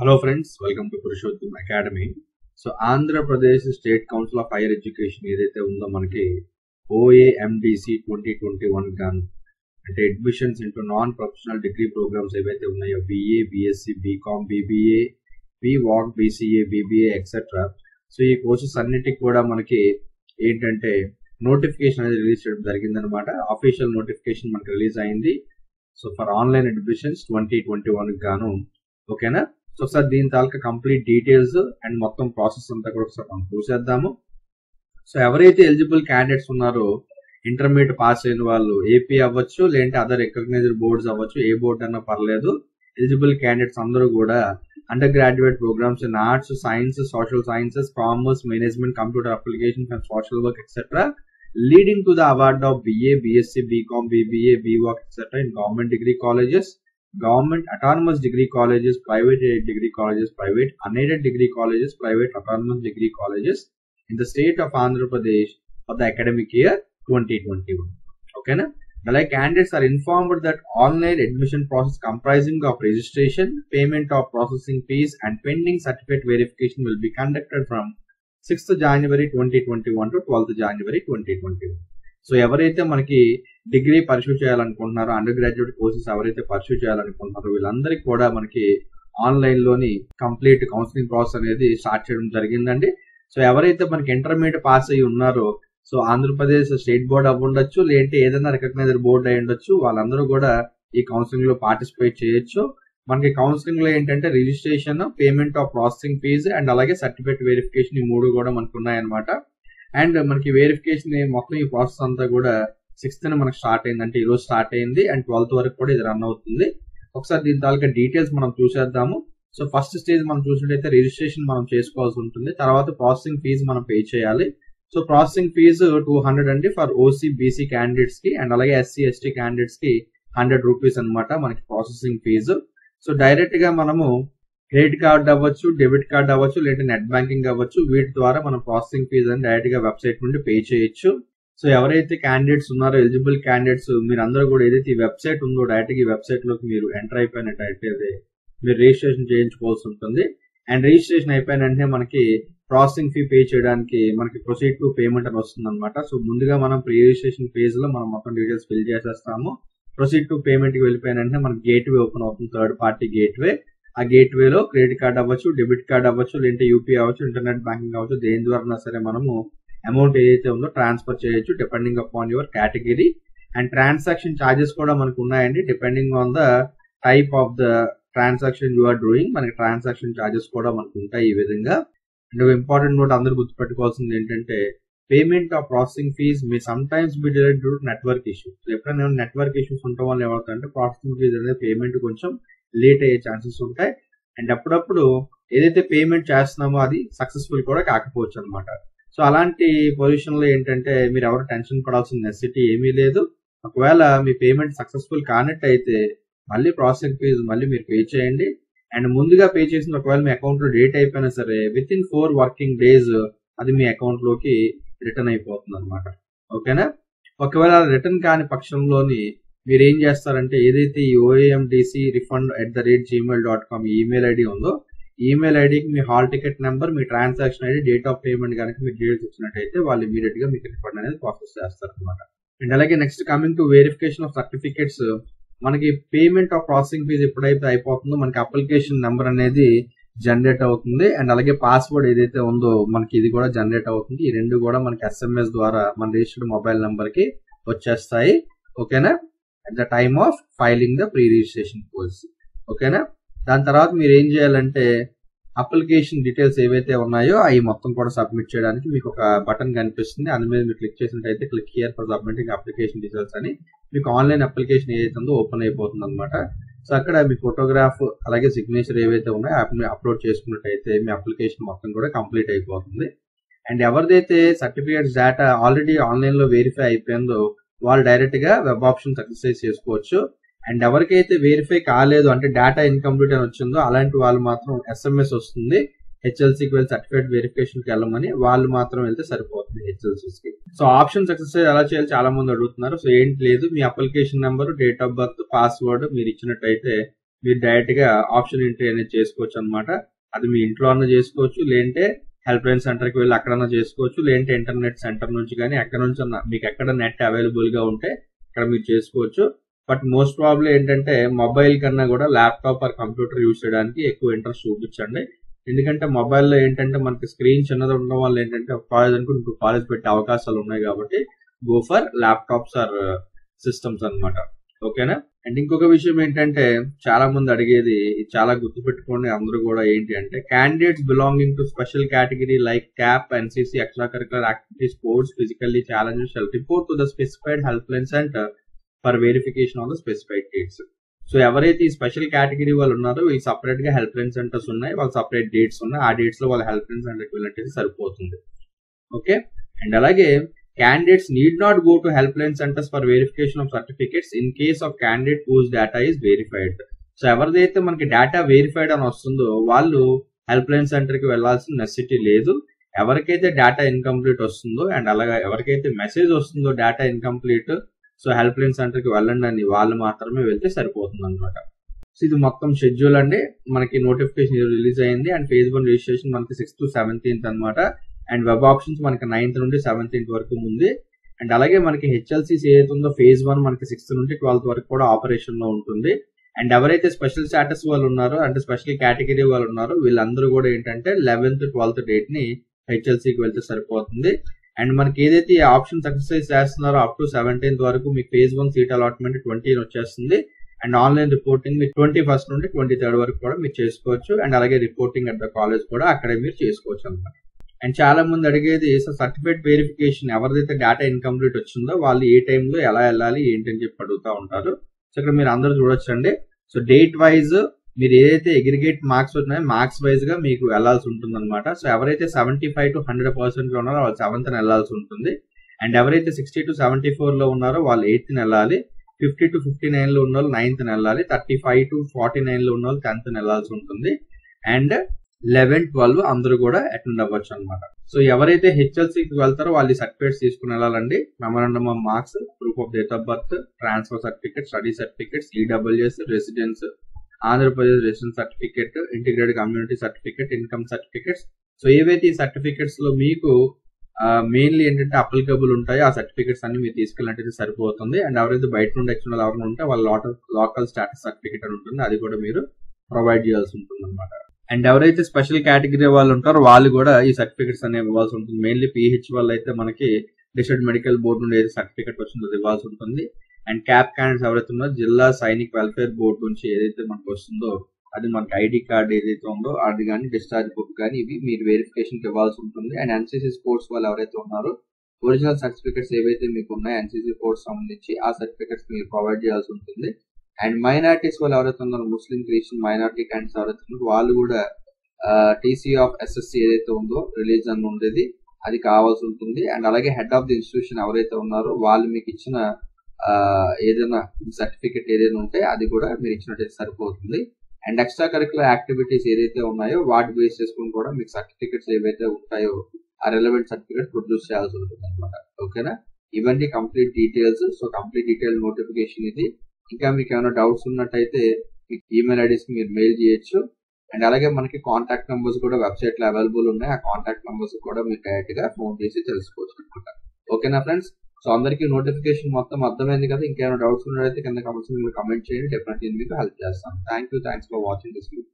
Hello friends, welcome to Purushottam Academy. So Andhra Pradesh State Council of Higher Education ఏదైతే ఉందో మనకి OAMDC 2021 గాను అంటే admissions into non professional degree programmes ఏవైతే ఉన్నాయో BA, BSc, BCom, BBA, BVOC, BCA, BBA etcetera. So ఈ courses అన్నిటికి కూడా మనకి ఏంటంటే నోటిఫికేషన్ అనేది రిలీజ్ చేయడం జరిగిందనమాట. అఫీషియల్ నోటిఫికేషన్ మనకి రిలీజ్ అయింది. సో ఫర్ ఆన్లైన్ అడ్మిషన్స్ 2021 గాను ఓకేనా. సో ఒకసారి దీని తాలూకా కంప్లీట్ డీటెయిల్స్ అండ్ మొత్తం ప్రాసెస్ అంతా కూడా ఒకసారి మనం చూసేద్దాము. సో ఎవరైతే ఎలిజిబుల్ క్యాండిడేట్స్ ఉన్నారో ఇంటర్మీడియట్ పాస్ అయిన వాళ్ళు ఏపీ అవ్వచ్చు, లేదంటే అదర్ రికగ్నైజ్డ్ బోర్డ్స్ అవ్వచ్చు, ఏ బోర్డు అన్నా పర్లేదు. ఎలిజిబుల్ క్యాండిడేట్స్ అందరూ కూడా undergraduate programmes in arts, science, social sciences, commerce, management, computer applications and social work etcetera leading to the award of BA, BSc, BCom, BBA, BVOC etc. in government degree colleges, government autonomous degree colleges, private aided degree colleges, private unaided degree colleges, private autonomous degree colleges in the state of Andhra Pradesh for the academic year 2021. Okay na? Like candidates are informed that online admission process comprising of registration, payment of processing fees and pending certificate verification will be conducted from 6th January 2021 to 12th January 2021. So ఎవరైతే మనకి degree pursue చేయాలనుకుంటున్నారో, under graduate courses ఎవరైతే pursue చేయాలనుకుంటున్నారో వీళ్ళందరికీ కూడా మనకి online లోని complete counselling process అనేది స్టార్ట్ చేయడం జరిగిందండి. సో ఎవరైతే మనకి ఇంటర్మీడియట్ పాస్ అయ్యి ఉన్నారో, సో ఆంధ్రప్రదేశ్ స్టేట్ బోర్డ్ అవ్వ ఉండొచ్చు, లేదంటే ఏదైనా రికగ్నైజ్డ్ బోర్డు అయి ఉండొచ్చు, వాళ్ళందరూ కూడా ఈ కౌన్సిలింగ్ లో పార్టిసిపేట్ చేయొచ్చు. మనకి కౌన్సిలింగ్ లో ఏంటంటే registration, payment of processing fee and అలాగే సర్టిఫికేట్ వెరిఫికేషన్, ఈ మూడు కూడా మనకు ఉన్నాయన్నమాట. అండ్ మనకి వెరిఫికేషన్ మొత్తం ఈ ప్రాసెస్ అంతా కూడా 6th మనకు స్టార్ట్ అయింది, అంటే ఈ రోజు స్టార్ట్ అయింది అండ్ 12th వరకు కూడా ఇది రన్ అవుతుంది. ఒకసారి దీని తాలూకా డీటెయిల్స్ మనం చూసేద్దాము. సో ఫస్ట్ స్టేజ్ మనం చూసినట్టయితే రిజిస్ట్రేషన్ మనం చేసుకోవాల్సి ఉంటుంది. తర్వాత ప్రాసెసింగ్ ఫీజు మనం పే చేయాలి. సో ప్రాసెసింగ్ ఫీజు 200 అండి ఫర్ OC, BC క్యాండిడేట్స్ కి అండ్ అలాగే SC, ST క్యాండిడేట్స్ కి 100 రూపీస్ అనమాట మనకి ప్రాసెసింగ్ ఫీజు. సో డైరెక్ట్ గా మనము క్రెడిట్ కార్డ్ అవ్వచ్చు, డెబిట్ కార్డ్ అవ్వచ్చు, లేదా నెట్ బ్యాంకింగ్ అవ్వచ్చు, వీటి ద్వారా మనం ప్రాసెసింగ్ ఫీజు అని డైరెక్ట్ గా వెబ్సైట్ నుండి పే చేయొచ్చు. సో ఎవరైతే క్యాండిడేట్స్ ఉన్నారో ఎలిజిబుల్ క్యాండిడేట్స్ మీరు అందరూ కూడా ఏదైతే ఈ వెబ్సైట్ ఉందో డైరెక్ట్ గా ఈ వెబ్సైట్ లోకి మీరు ఎంటర్ అయిపోయినట్టయితే మీరు రిజిస్ట్రేషన్ చేయించుకోవాల్సి ఉంటుంది. అండ్ రిజిస్ట్రేషన్ అయిపోయిన వెంటనే మనకి ప్రాసెసింగ్ ఫీ పే చేయడానికి మనకి ప్రొసీడ్ టు పేమెంట్ అని వస్తుంది అనమాట. సో ముందుగా మనం ప్రీ రిజిస్ట్రేషన్ ఫేజ్ లో మనం మొత్తం డీటెయిల్స్ ఫిల్ చేసేస్తాము. ప్రొసీడ్ టు పేమెంట్ కి వెళ్ళిపోయిన వెంటనే మనకి గేట్వే ఓపెన్ అవుతుంది, థర్డ్ పార్టీ గేట్వే. ఆ గేట్వేలో క్రెడిట్ కార్డ్ అవ్వచ్చు, డెబిట్ కార్డ్ అవ్వచ్చు, లేదంటే యూపీ అవ్వచ్చు, ఇంటర్నెట్ బ్యాంకింగ్ అవ్వచ్చు, దేని ద్వారా సరే మనము అమౌంట్ ఏదైతే ఉందో ట్రాన్స్ఫర్ చేయొచ్చు depending upon your category. And transaction charges కూడా మనకు ఉన్నాయండి, depending on the type of the transaction you are doing. మనకి ట్రాన్సాక్షన్ ఛార్జెస్ కూడా మనకు ఉంటాయి ఈ విధంగా. అండ్ ఇంపార్టెంట్ నోట్ అందరూ గుర్తుపెట్టుకోవాల్సింది ఏంటంటే payment of processing fee may sometimes be delayed due to network issues. ఎప్పుడైనా నెట్వర్క్ ఇష్యూస్ ఉండటం వల్ల ఏమవుతుందంటే ప్రాసెసింగ్ ఫీజ్ అనేది పేమెంట్ కొంచెం లేట్ అయ్యే ఛాన్సెస్ ఉంటాయి. అండ్ అప్పుడప్పుడు ఏదైతే పేమెంట్ చేస్తున్నామో అది సక్సెస్ఫుల్ కూడా కాకపోవచ్చు అనమాట. సో అలాంటి పొజిషన్ లో ఏంటంటే మీరు ఎవరు టెన్షన్ పడాల్సిన నెసెసిటీ ఏమీ లేదు. ఒకవేళ మీ పేమెంట్ సక్సెస్ఫుల్ కానట్టయితే మళ్ళీ ప్రాసెసింగ్ ఫీజు మళ్ళీ మీరు పే చేయండి. అండ్ ముందుగా పే చేసిన ఒకవేళ మీ అకౌంట్ లో డేట్ అయిపోయినా సరే విత్ ఇన్ 4 వర్కింగ్ డేస్ అది మీ అకౌంట్ లోకి రిటర్న్ అయిపోతుంది అనమాట. ఓకేనా. ఒకవేళ రిటర్న్ కాని పక్షంలోని మీరు ఏం చేస్తారంటే ఏదైతే ఈ OAMDC refund@gmail.com ఈమెయిల్ ఐడి ఉందో ఈమెయిల్ ఐడికి మీ హాల్ టికెట్ నెంబర్, మీ transaction ID, date of payment కనుక మీరు డీటెయిల్స్ ఇచ్చినట్టయితే వాళ్ళు ఇమీడియట్ గా మీకు రిఫండ్ అనేది ప్రాసెస్ చేస్తారు అనమాట. అండ్ అలాగే next coming to verification of certificates, మనకి పేమెంట్ ఆఫ్ ప్రాసెసింగ్ ఫీజ్ ఎప్పుడైతే అయిపోతుందో మనకి అప్లికేషన్ నెంబర్ అనేది జనరేట్ అవుతుంది. అండ్ అలాగే పాస్వర్డ్ ఏదైతే ఉందో మనకి ఇది కూడా జనరేట్ అవుతుంది. ఈ రెండు కూడా మనకి SMS ద్వారా మన రిజిస్టర్డ్ మొబైల్ నెంబర్ కి వచ్చేస్తాయి. ఓకేనా. At the time of filing the pre registration policy. ఓకేనా. దాని తర్వాత మీరు ఏం చేయాలంటే అప్లికేషన్ డీటెయిల్స్ ఏవైతే ఉన్నాయో అవి మొత్తం కూడా సబ్మిట్ చేయడానికి మీకు ఒక బటన్ కనిపిస్తుంది. అందులో మీద మీరు క్లిక్ చేసినట్టయితే click here for submitting application details అని మీకు ఆన్లైన్ అప్లికేషన్ ఏదైతే ఉందో ఓపెన్ అయిపోతుంది అనమాట. సో అక్కడ మీ ఫోటోగ్రాఫ్ అలాగే సిగ్నేచర్ ఏవైతే ఉన్నాయో అప్లోడ్ చేసుకున్నట్టయితే మీ అప్లికేషన్ మొత్తం కూడా కంప్లీట్ అయిపోతుంది. అండ్ ఎవరిదైతే సర్టిఫికేట్స్ డేటా ఆల్రెడీ ఆన్లైన్ లో వెరిఫై అయిపోయిందో వాళ్ళు డైరెక్ట్ గా వెబ్ ఆప్షన్ ఎక్సర్సైజ్ చేసుకోవచ్చు. అండ్ ఎవరికైతే వెరిఫై కాలేదు అంటే డేటా ఇన్కంప్లీట్ అని వచ్చిందో అలాంటి వాళ్ళు మాత్రం SMS వస్తుంది HLCకి వెళ్ళి సర్టిఫికేట్ వెరిఫికేషన్ కి వెళ్ళమని, వాళ్ళు మాత్రం వెళ్తే సరిపోతుంది HLCs కి. సో ఆప్షన్స్ ఎక్సర్సైజ్ ఎలా చేయాలి చాలా మంది అడుగుతున్నారు. సో ఏంటి లేదు, మీ application number, date of birth, password మీరు ఇచ్చినట్టయితే మీరు డైరెక్ట్ గా ఆప్షన్ ఎంట్రీ అనేది చేసుకోవచ్చు అనమాట. అది మీ ఇంట్లో అన్న చేసుకోవచ్చు, లేదంటే హెల్ప్ లైన్ సెంటర్ కి వెళ్ళి అక్కడన్నా చేసుకోవచ్చు, లేదంటే ఇంటర్నెట్ సెంటర్ నుంచి కానీ ఎక్కడ నుంచి మీకు ఎక్కడ నెట్ అవైలబుల్ గా ఉంటే అక్కడ మీరు చేసుకోవచ్చు. బట్ మోస్ట్ ప్రాబ్లీ ఏంటంటే మొబైల్ కన్నా కూడా ల్యాప్టాప్ ఆర్ కంప్యూటర్ యూజ్ చేయడానికి ఎక్కువ ఇంట్రెస్ట్ చూపించండి. ఎందుకంటే మొబైల్లో ఏంటంటే మనకి స్క్రీన్ చిన్నది ఉండడం వల్ల ఏంటంటే కాలేజ్ అనుకుంటే ఇంకో కాలేజ్ పెట్టే అవకాశాలు ఉన్నాయి కాబట్టి go for laptops or systems అన్నమాట. ఓకేనా. అండ్ ఇంకొక విషయం ఏంటంటే చాలా మంది అడిగేది, చాలా గుర్తుపెట్టుకోండి అందరూ కూడా, ఏంటి అంటే candidates belonging to special category like cap, NCC, extra curricular activity, sports, physically challenges shall report to the specified help line centre for verification of the specified dates. So ఎవరైతే ఈ స్పెషల్ కేటగిరీ వాళ్ళు ఉన్నారో ఈ separate గా help line centres ఉన్నాయి, వాళ్ళ separate dates ఉన్నాయి, ఆ డేట్స్ లో వాళ్ళ హెల్ప్ లైన్ సెంటర్కి వెళ్ళినట్టు సరిపోతుంది. ఓకే. అండ్ అలాగే candidates need not go to helpline centers for verification of certificates in case of candidate whose data is verified. So ఎవరిదైతే మనకి డేటా వెరిఫైడ్ అని వస్తుందో వాళ్ళు హెల్ప్ లైన్ సెంటర్ కి వెళ్లాల్సిన నెసెసిటీ లేదు. ఎవరికైతే డేటా ఇన్కంప్లీట్ వస్తుందో అండ్ అలాగే ఎవరికైతే మెసేజ్ వస్తుందో data incomplete, so help line centre కి వెళ్ళండి అని వాళ్ళు మాత్రమే వెళ్తే సరిపోతుంది అనమాట. సో ఇది మొత్తం షెడ్యూల్ అండి. మనకి నోటిఫికేషన్ రిలీజ్ అయింది అండ్ ఫేజ్ 1 రిజిస్ట్రేషన్ మనకి 6th to 17th అనమాట. అండ్ వెబ్ ఆప్షన్స్ మనకి 9th నుండి 17th వరకు ఉంది. అండ్ అలాగే మనకి హెచ్ఎల్సీస్ ఏదైతే ఉందో ఫేజ్ 1 మనకి 6th నుండి 12th వరకు కూడా ఆపరేషన్ లో ఉంటుంది. అండ్ ఎవరైతే స్పెషల్ స్టాటస్ వాళ్ళు ఉన్నారో అంటే స్పెషల్ కేటగిరీ వాళ్ళు ఉన్నారో వీళ్ళందరూ కూడా ఏంటంటే 11th 12th డేట్ ని హెచ్ఎల్సీకి వెళ్తే సరిపోతుంది. అండ్ మనకి ఏదైతే ఈ ఆప్షన్స్ ఎక్సర్సైజ్ చేస్తున్నారో అప్ టు 17th వరకు మీకు ఫేజ్ 1 సీట్ అలాట్మెంట్ 20 వచ్చేస్తుంది. అండ్ ఆన్లైన్ రిపోర్టింగ్ మీరు 21st నుండి 23rd వరకు కూడా మీరు చేసుకోవచ్చు. అండ్ అలాగే రిపోర్టింగ్ అట్ ద కాలేజ్ కూడా అక్కడే మీరు చేసుకోవచ్చు అనమాట. అండ్ చాలా మంది అడిగేది సర్టిఫికేట్ వెరిఫికేషన్ ఎవరిదైతే డేటా ఇన్కంప్లీట్ వచ్చిందో వాళ్ళు ఏ టైంలో ఎలా వెళ్ళాలి ఏంటి అని చెప్పి అడుగుతూ ఉంటారు. సో ఇక్కడ మీరు అందరూ చూడొచ్చండి. సో డేట్ వైజ్ మీరు ఏదైతే అగ్రిగేట్ మార్క్స్ ఉన్నాయో మార్క్స్ వైజ్ గా మీకు వెళ్లాల్సి ఉంటుంది అనమాట. సో ఎవరైతే 75 to 100% లో ఉన్నారో వాళ్ళు 7th వెళ్లాల్సి ఉంటుంది. అండ్ ఎవరైతే 60 to 74 లో ఉన్నారో వాళ్ళు 8th వెళ్ళాలి. 50 to 59 లో ఉన్న వాళ్ళు 9th వెళ్ళాలి. 35 to 49 లో ఉన్న వాళ్ళు 10th వెళ్లాల్సి ఉంటుంది. అండ్ 11, 12 అందరూ కూడా అటెండ్ అవ్వచ్చు అనమాట. సో ఎవరైతే హెచ్ఎల్సీకి వెళ్తారో వాళ్ళు సర్టిఫికేట్స్ తీసుకుని వెళ్ళాలండి. Memorandum of marks, proof of date of birth, transfer certificate, study certificates, EWS, residence, Andhra Pradesh residence certificate, integrated community certificate, income certificates. So ఏవైతే ఈ సర్టిఫికేట్స్ లో మీకు మెయిన్లీ ఏంటంటే అప్లికబుల్ ఉంటాయో ఆ సర్టిఫికేట్స్ అన్ని మీరు తీసుకెళ్ళినట్టు సరిపోతుంది. అండ్ ఎవరైతే బయట నుండి ఎక్స్టర్నల్ ఎవరైనా ఉంటే వాళ్ళ లోకల్ స్టాటస్ సర్టిఫికేట్ అని ఉంటుంది, అది కూడా మీరు ప్రొవైడ్ చేయాల్సి ఉంటుంది అనమాట. అండ్ ఎవరైతే స్పెషల్ కేటగిరీ వాళ్ళు ఉంటారో వాళ్ళు కూడా ఈ సర్టిఫికేట్స్ అనేవి ఇవ్వాల్సి ఉంటుంది. మెయిన్లీ పిహెచ్ వాళ్ళు అయితే మనకి డిస్ట్రిక్ట్ మెడికల్ బోర్డు నుండి ఏదైతే సర్టిఫికేట్ వచ్చిందో అది ఇవ్వాల్సి ఉంటుంది. అండ్ క్యాప్ క్యాండిడేట్స్ ఎవరైతే ఉన్నారో జిల్లా సైనిక్ వెల్ఫేర్ బోర్డు నుంచి ఏదైతే మనకు వస్తుందో అది మనకి ఐడి కార్డ్ ఏదైతే ఉందో అది కానీ డిశ్చార్జ్ బుక్ కానీ ఇవి మీరు వెరిఫికేషన్ కి ఇవ్వాల్సి ఉంటుంది. అండ్ ఎన్సీసీ స్పోర్ట్స్ వాళ్ళు ఎవరైతే ఉన్నారో ఒరిజినల్ సర్టిఫికేట్స్ ఏవైతే మీకు ఉన్నాయో ఎన్సీసీ స్పోర్ట్స్ సంబంధించి ఆ సర్టిఫికేట్స్ మీరు ప్రొవైడ్ చేయాల్సి ఉంటుంది. అండ్ మైనారిటీస్ వాళ్ళు ఎవరైతే ఉన్నారో ముస్లిం, క్రిస్టియన్, మైనారిటీ క్యాండిడేట్స్ ఎవరైతే ఉన్నారో వాళ్ళు కూడా టీసీ ఆఫ్ ఎస్ఎస్సి ఏదైతే ఉందో రిలీజన్ ఉండేది అది కావాల్సి ఉంటుంది. అండ్ అలాగే హెడ్ ఆఫ్ ది ఇన్స్టిట్యూషన్ ఎవరైతే ఉన్నారో వాళ్ళు మీకు ఇచ్చిన ఏదైనా సర్టిఫికేట్ ఏదైనా ఉంటే అది కూడా మీరు ఇచ్చినట్టు సరిపోతుంది. అండ్ ఎక్స్ట్రా కరికులర్ యాక్టివిటీస్ ఏదైతే ఉన్నాయో వాటి బేస్ చేసుకుని కూడా మీకు సర్టిఫికేట్స్ ఏవైతే ఉంటాయో ఆ రిలవెంట్ సర్టిఫికేట్ ప్రొడ్యూస్ చేయాల్సి ఉంటుంది అనమాట. ఓకేనా. ఇవన్నీ complete details. So complete detail notification ఇది. ఇంకా మీకు ఏమైనా డౌట్స్ ఉన్నట్టయితే మీకు ఈమెయిల్ ఐడీస్ మీరు మెయిల్ చేయొచ్చు. అండ్ అలాగే మనకి కాంటాక్ట్ నెంబర్స్ కూడా వెబ్సైట్ లో అవైలబుల్ ఉన్నాయి. ఆ కాంటాక్ట్ నెంబర్స్ కూడా మీరు డైరెక్ట్ గా ఫోన్ చేసి తెలుసుకోవచ్చు అనమాట. ఓకేనా ఫ్రెండ్స్. సో అందరికీ నోటిఫికేషన్ మొత్తం అర్థమైంది కదా. ఇంకేమైనా డౌట్స్ ఉన్నట్టయితే కింద కమెంట్స్ కమెంట్ చేయండి. డెఫినెట్లీ మీకు హెల్ప్ చేస్తాను. Thanks for watching this video.